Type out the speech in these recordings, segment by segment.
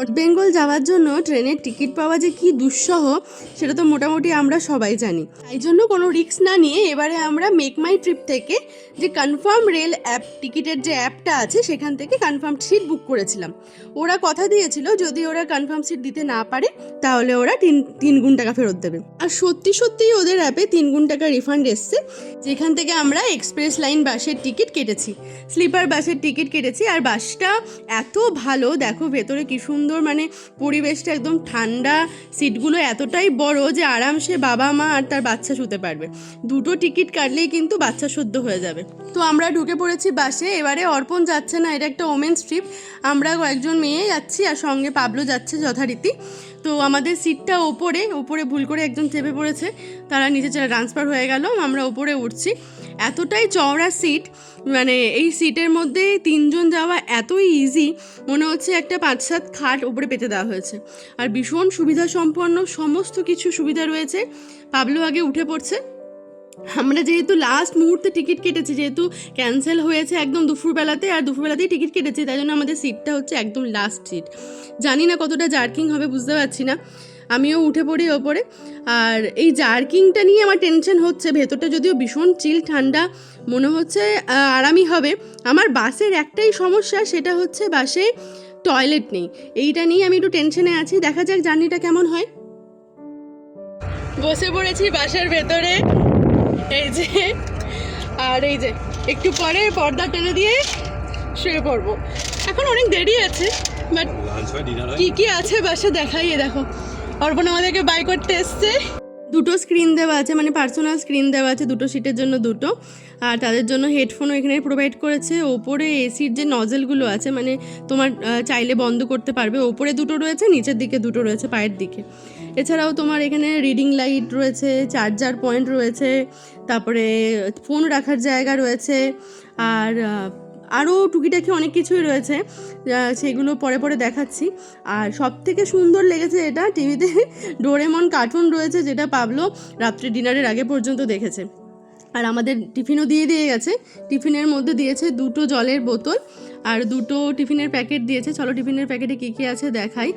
North Bengal যাওয়ার জন্য ট্রেনের টিকিট পাওয়া যে কি দুঃসহ সেটা তো মোটামুটি আমরা সবাই জানি। তাই জন্য কোনো রিস্ক না নিয়ে এবারে আমরা মেক মাই ট্রিপ থেকে যে কনফার্ম রেল অ্যাপ টিকিটের যে অ্যাপটা আছে সেখান থেকে কনফার্ম সিট বুক করেছিলাম। ওরা কথা দিয়েছিল যদি ওরা কনফার্ম সিট দিতে না পারে তাহলে ওরা তিন গুণ টাকা ফেরত দেবে। আর সত্যি সত্যিই ওদের অ্যাপে 3 গুণ টাকা রিফান্ড এসছে, যেখান থেকে আমরা এক্সপ্রেস লাইন বাসের টিকিট কেটেছি, স্লিপার বাসের টিকিট কেটেছি। আর বাসটা এত ভালো, দেখো ভেতরে কি সুন্দর, মানে পরিবেশটা একদম ঠান্ডা, সিটগুলো এতটাই বড় যে আরামসে বাবা মা আর তার বাচ্চা শুতে পারবে। 2টো টিকিট কাটলেই কিন্তু বাচ্চা সদ্য হয়ে যাবে। তো আমরা ঢুকে পড়েছি বাসে। এবারে অর্পণ যাচ্ছে না, এটা একটা ওমেন্স ট্রিপ, আমরা কয়েকজন মেয়ে যাচ্ছি আর সঙ্গে পাবলো যাচ্ছে যথারীতি। তো আমাদের সিটটা ওপরে ভুল করে একজন চেপে পড়েছে, তারা নিচে ট্রান্সফার হয়ে গেল, আমরা ওপরে উঠছি। এতটাই চওড়া সিট, মানে এই সিটের মধ্যে 3 জন যাওয়া এতই ইজি, মনে হচ্ছে একটা 5-7 খাট ওপরে পেতে দেওয়া হয়েছে। আর ভীষণ সুবিধা সম্পন্ন, সমস্ত কিছু সুবিধা রয়েছে। পাবলো আগে উঠে পড়ছে। আমরা যেহেতু লাস্ট মুহূর্তে টিকিট কেটেছি, যেহেতু ক্যান্সেল হয়েছে একদম দুপুরবেলাতেই টিকিট কেটেছি, তাই জন্য আমাদের সিটটা হচ্ছে একদম লাস্ট সিট। জানি না কতটা জার্কিং হবে, বুঝতে পারছি না। আমিও উঠে পড়ি ওপরে। আর এই জার্কিংটা নিয়ে আমার টেনশন হচ্ছে। ভেতরটা যদিও ভীষণ চিল ঠান্ডা, মনে হচ্ছে আরামই হবে। আমার বাসের একটাই সমস্যা, সেটা হচ্ছে বাসে টয়লেট নেই। এইটা নিয়ে আমি একটু টেনশনে আছি, দেখা যাক জার্নিটা কেমন হয়। বসে পড়েছি বাসের ভেতরে, এই যে, আর এই যে একটু পরে পর্দা টেনে দিয়ে শুয়ে পড়বো। এখন অনেক দেরি আছে, বাট কি আছে বাসে দেখাইয়ে। দেখো অর্পণ আমাদেরকে বাই করতে এসছে। 2টো স্ক্রিন দেওয়া আছে, মানে পার্সোনাল স্ক্রিন দেওয়া আছে 2টো সিটের জন্য 2টো। আর তাদের জন্য হেডফোনও এখানে প্রোভাইড করেছে। ওপরে এসির যে নজেলগুলো আছে, মানে তোমার চাইলে বন্ধ করতে পারবে, ওপরে 2টো রয়েছে, নিচের দিকে 2টো রয়েছে পায়ের দিকে। এছাড়াও তোমার এখানে রিডিং লাইট রয়েছে, চার্জার পয়েন্ট রয়েছে, তারপরে ফোন রাখার জায়গা রয়েছে, আর আরও টুকিটাকি অনেক কিছুই রয়েছে, সেগুলো পরে দেখাচ্ছি। আর সব থেকে সুন্দর লেগেছে এটা, টিভিতে ডোরেমন কার্টুন রয়েছে, যেটা পাবলো রাত্রে ডিনারের আগে পর্যন্ত দেখেছে। আর আমাদের টিফিনও দিয়ে গেছে। টিফিনের মধ্যে দিয়েছে 2টো জলের বোতল আর 2টো টিফিনের প্যাকেট দিয়েছে। চলো টিফিনের প্যাকেটে কী আছে দেখাই।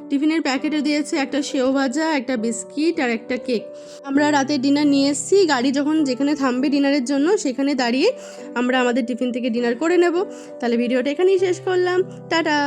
টিফিনের প্যাকেটে দিয়েছে একটা সেও ভাজা, একটা বিস্কিট আর একটা কেক। আমরা রাতে ডিনার নিয়ে এসেছি। গাড়ি যখন যেখানে থামবে ডিনারের জন্য সেখানে দাঁড়িয়ে আমরা আমাদের টিফিন থেকে ডিনার করে নেব। তাহলে ভিডিওটা এখানেই শেষ করলাম, টাটা।